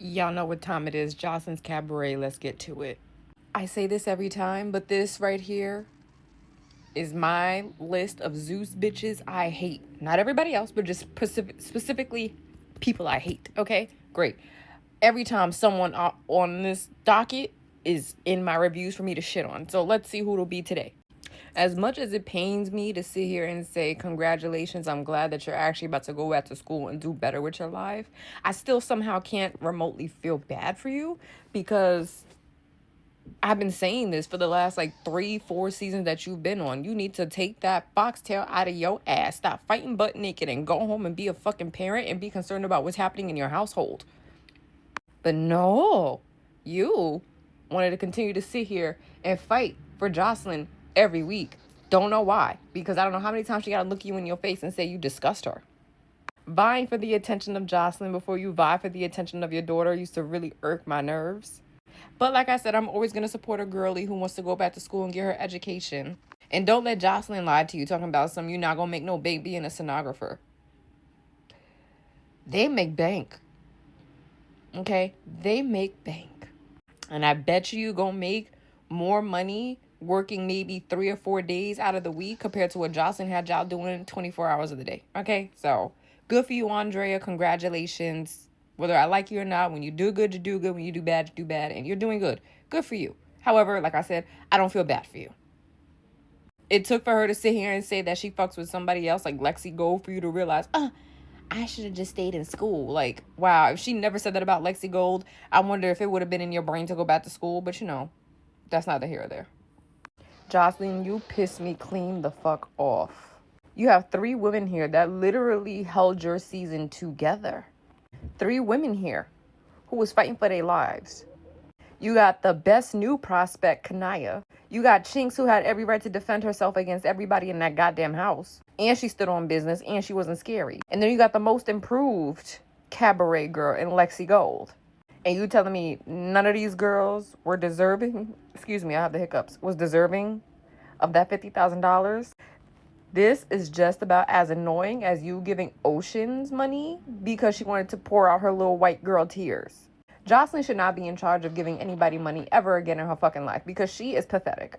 Y'all know what time it is. Joseline's Cabaret. Let's get to it. I say this every time, but this right here is my list of Zeus bitches I hate. Not everybody else, but just specifically people I hate. Okay? Great. Every time someone on this docket is in my reviews for me to shit on. So let's see who it'll be today. As much as it pains me to sit here and say, congratulations, I'm glad that you're actually about to go back to school and do better with your life, I still somehow can't remotely feel bad for you because I've been saying this for the last like 3-4 seasons that you've been on. You need to take that foxtail out of your ass. Stop fighting butt naked and go home and be a fucking parent and be concerned about what's happening in your household. But no, you wanted to continue to sit here and fight for Joseline every week. Don't know why. Because I don't know how many times she got to look you in your face and say you disgust her. Vying for the attention of Joseline before you vie for the attention of your daughter used to really irk my nerves. But like I said, I'm always going to support a girly who wants to go back to school and get her education. And don't let Joseline lie to you talking about some you're not going to make no bank being a stenographer. They make bank. Okay? They make bank. And I bet you gonna make more money working maybe 3 or 4 days out of the week compared to what Joseline had y'all doing 24 hours of the day. Okay? So, good for you, Andrea. Congratulations. Whether I like you or not, when you do good, you do good. When you do bad, you do bad. And you're doing good. Good for you. However, like I said, I don't feel bad for you. It took for her to sit here and say that she fucks with somebody else like Lexi Gold for you to realize, I should have just stayed in school. Like, wow, if she never said that about Lexi Gold, I wonder if it would have been in your brain to go back to school. But that's neither here or there. Joseline, you pissed me clean the fuck off. You have 3 women here that literally held your season together. 3 women here who was fighting for their lives. You got the best new prospect, Kanaya. You got Chinks, who had every right to defend herself against everybody in that goddamn house. And she stood on business, and she wasn't scary. And then you got the most improved Cabaret girl in Lexi Gold. And you telling me none of these girls were deserving, excuse me, I have the hiccups, was deserving of that $50,000? This is just about as annoying as you giving Oceans money because she wanted to pour out her little white girl tears. Joseline should not be in charge of giving anybody money ever again in her fucking life because she is pathetic.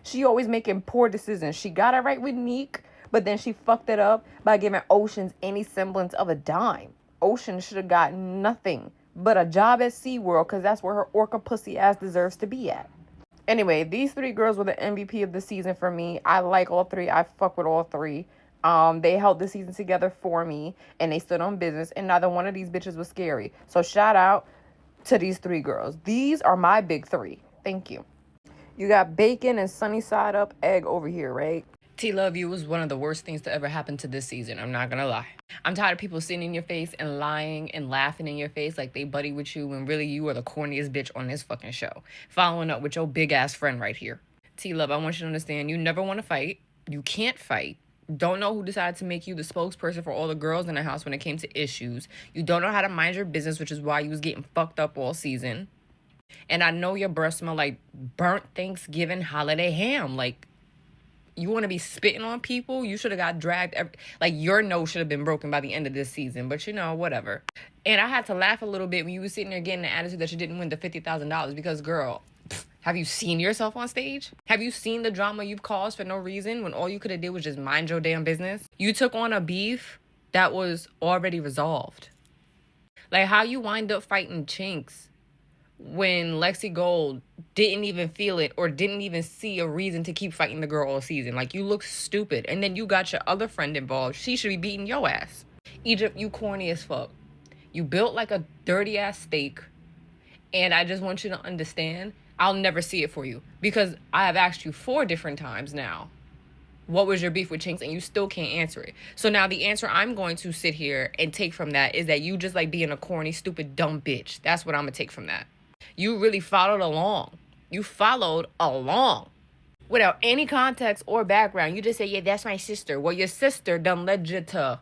She always making poor decisions. She got it right with Neek, but then she fucked it up by giving Oceans any semblance of a dime. Ocean should have got nothing but a job at SeaWorld because that's where her orca pussy ass deserves to be at. Anyway, these 3 girls were the MVP of the season for me. I like all 3. I fuck with all 3. They held the season together for me, and they stood on business, and neither one of these bitches was scary. So shout out to these 3 girls. These are my big 3. Thank you. You got bacon and sunny side up egg over here, right? T-Love, you was one of the worst things to ever happen to this season. I'm not gonna lie. I'm tired of people sitting in your face and lying and laughing in your face like they buddy with you when really you are the corniest bitch on this fucking show. Following up with your big ass friend right here. T-Love, I want you to understand you never want to fight. You can't fight. Don't know who decided to make you the spokesperson for all the girls in the house when it came to issues. You don't know how to mind your business, which is why you was getting fucked up all season. And I know your breath smell like burnt Thanksgiving holiday ham. Like, you want to be spitting on people? You should have got dragged. Like, your nose should have been broken by the end of this season. But, whatever. And I had to laugh a little bit when you were sitting there getting the attitude that you didn't win the $50,000 because, girl, have you seen yourself on stage? Have you seen the drama you've caused for no reason when all you could have did was just mind your damn business? You took on a beef that was already resolved. Like, how you wind up fighting Chinks when Lexi Gold didn't even feel it or didn't even see a reason to keep fighting the girl all season. Like, you look stupid. And then you got your other friend involved. She should be beating your ass. Egypt, you corny as fuck. You built like a dirty ass steak. And I just want you to understand, I'll never see it for you. Because I have asked you 4 different times now, what was your beef with Chinks? And you still can't answer it. So now the answer I'm going to sit here and take from that is that you just like being a corny, stupid, dumb bitch. That's what I'm going to take from that. You really followed along. You followed along without any context or background. You just say, yeah, that's my sister. Well, your sister done led you to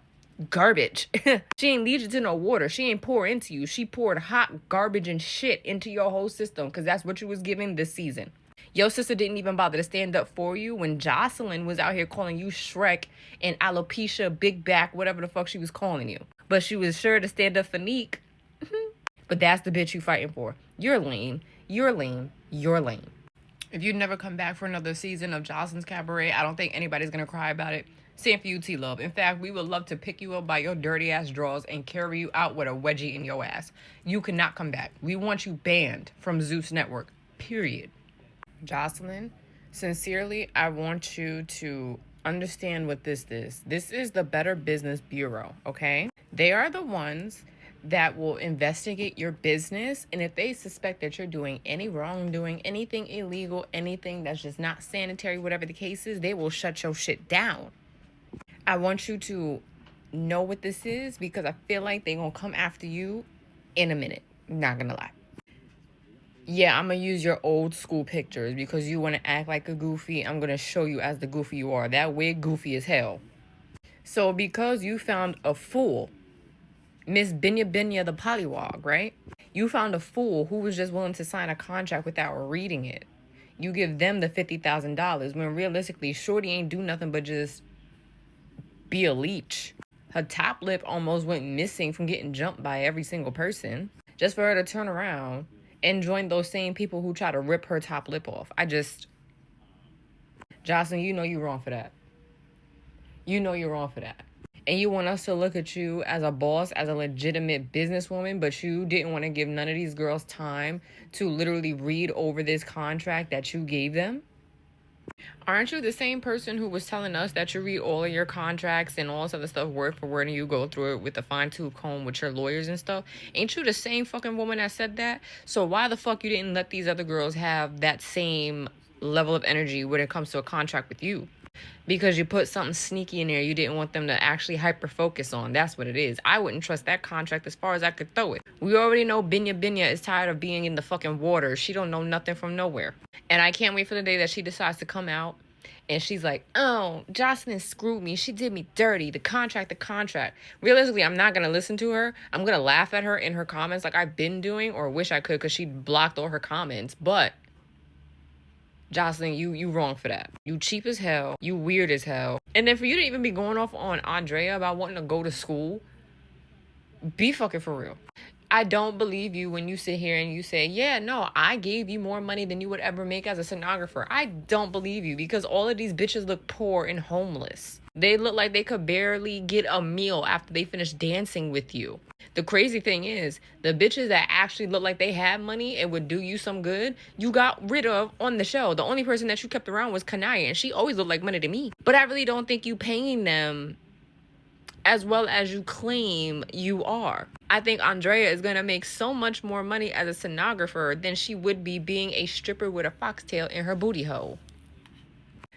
garbage. She ain't lead you to no water. She ain't pour into you. She poured hot garbage and shit into your whole system because that's what you was giving this season. Your sister didn't even bother to stand up for you when Joseline was out here calling you Shrek and alopecia, big back, whatever the fuck she was calling you. But she was sure to stand up for Neek. But that's the bitch you fighting for. You're lame. You're lame. You're lame. If you never come back for another season of Joseline's Cabaret, I don't think anybody's going to cry about it. Same for you, T-Love. In fact, we would love to pick you up by your dirty ass drawers and carry you out with a wedgie in your ass. You cannot come back. We want you banned from Zeus Network. Period. Joseline, sincerely, I want you to understand what this is. This is the Better Business Bureau, okay? They are the ones that will investigate your business, and if they suspect that you're doing any wrongdoing, anything illegal, anything that's just not sanitary, whatever the case is, they will shut your shit down. I want you to know what this is because I feel like they're gonna come after you in a minute. Not gonna lie. Yeah, I'm gonna use your old school pictures because you want to act like a goofy. I'm gonna show you as the goofy you are. That wig goofy as hell. So because you found a fool, Miss Binya the Pollywog, right? You found a fool who was just willing to sign a contract without reading it. You give them the $50,000 when realistically, Shorty ain't do nothing but just be a leech. Her top lip almost went missing from getting jumped by every single person. Just for her to turn around and join those same people who try to rip her top lip off. Joseline, you know you're wrong for that. You know you're wrong for that. And you want us to look at you as a boss, as a legitimate businesswoman, but you didn't want to give none of these girls time to literally read over this contract that you gave them? Aren't you the same person who was telling us that you read all of your contracts and all this other stuff word for word and you go through it with a fine-tooth comb with your lawyers and stuff? Ain't you the same fucking woman that said that? So why the fuck you didn't let these other girls have that same level of energy when it comes to a contract with you? Because you put something sneaky in there you didn't want them to actually hyper-focus on. That's what it is. I wouldn't trust that contract as far as I could throw it. We already know Binya is tired of being in the fucking water. She don't know nothing from nowhere. And I can't wait for the day that she decides to come out and she's like, oh, Joseline screwed me. She did me dirty. The contract. Realistically, I'm not going to listen to her. I'm going to laugh at her in her comments like I've been doing, or wish I could because she blocked all her comments. But Joseline, you wrong for that. You cheap as hell. You weird as hell. And then for you to even be going off on Andrea about wanting to go to school, be fucking for real. I don't believe you when you sit here and you say, yeah, no, I gave you more money than you would ever make as a stenographer. I don't believe you because all of these bitches look poor and homeless. They look like they could barely get a meal after they finish dancing with you. The crazy thing is, the bitches that actually look like they had money and would do you some good, you got rid of on the show. The only person that you kept around was Kanaya, and she always looked like money to me. But I really don't think you paying them as well as you claim you are. I think Andrea is going to make so much more money as a stenographer than she would be being a stripper with a foxtail in her booty hole.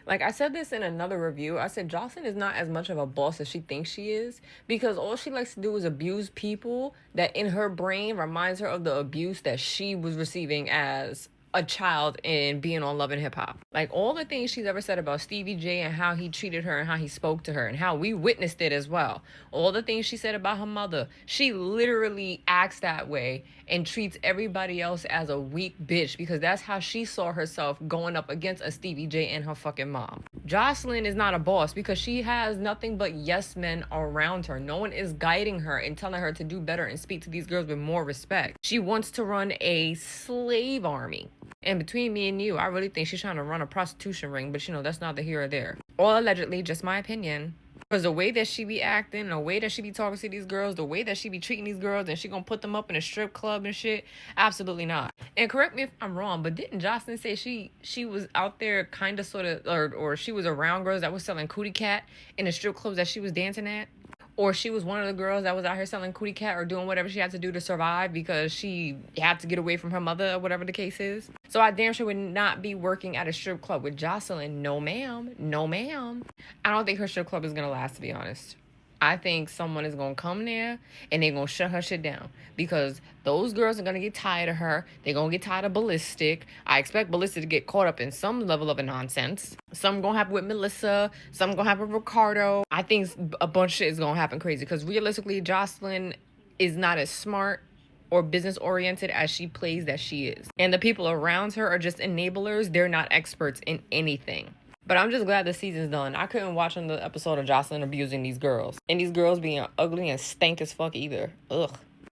Like I said this in another review, I said Joseline is not as much of a boss as she thinks she is because all she likes to do is abuse people that in her brain reminds her of the abuse that she was receiving as a child in being on Love and Hip Hop. Like all the things she's ever said about Stevie J and how he treated her and how he spoke to her and how we witnessed it as well. All the things she said about her mother, she literally acts that way and treats everybody else as a weak bitch because that's how she saw herself going up against a Stevie J and her fucking mom. Joseline is not a boss because she has nothing but yes men around her. No one is guiding her and telling her to do better and speak to these girls with more respect. She wants to run a slave army. And between me and you, I really think she's trying to run a prostitution ring, but that's neither here or there. All allegedly, just my opinion. Because the way that she be acting, the way that she be talking to these girls, the way that she be treating these girls, and she gonna put them up in a strip club and shit, absolutely not. And correct me if I'm wrong, but didn't Joseline say she was out there kind of sort of, or she was around girls that was selling cootie cat in the strip clubs that she was dancing at? Or she was one of the girls that was out here selling cootie cat or doing whatever she had to do to survive because she had to get away from her mother or whatever the case is. So I damn sure would not be working at a strip club with Joseline. No, ma'am. No, ma'am. I don't think her strip club is going to last, to be honest. I think someone is going to come there and they're going to shut her shit down because those girls are going to get tired of her. They're going to get tired of Ballistic. I expect Ballistic to get caught up in some level of a nonsense. Something going to happen with Melissa. Something going to happen with Ricardo. I think a bunch of shit is going to happen crazy because realistically, Joseline is not as smart or business oriented as she plays that she is. And the people around her are just enablers. They're not experts in anything. But I'm just glad the season's done. I couldn't watch another episode of Joseline abusing these girls. And these girls being ugly and stank as fuck either. Ugh.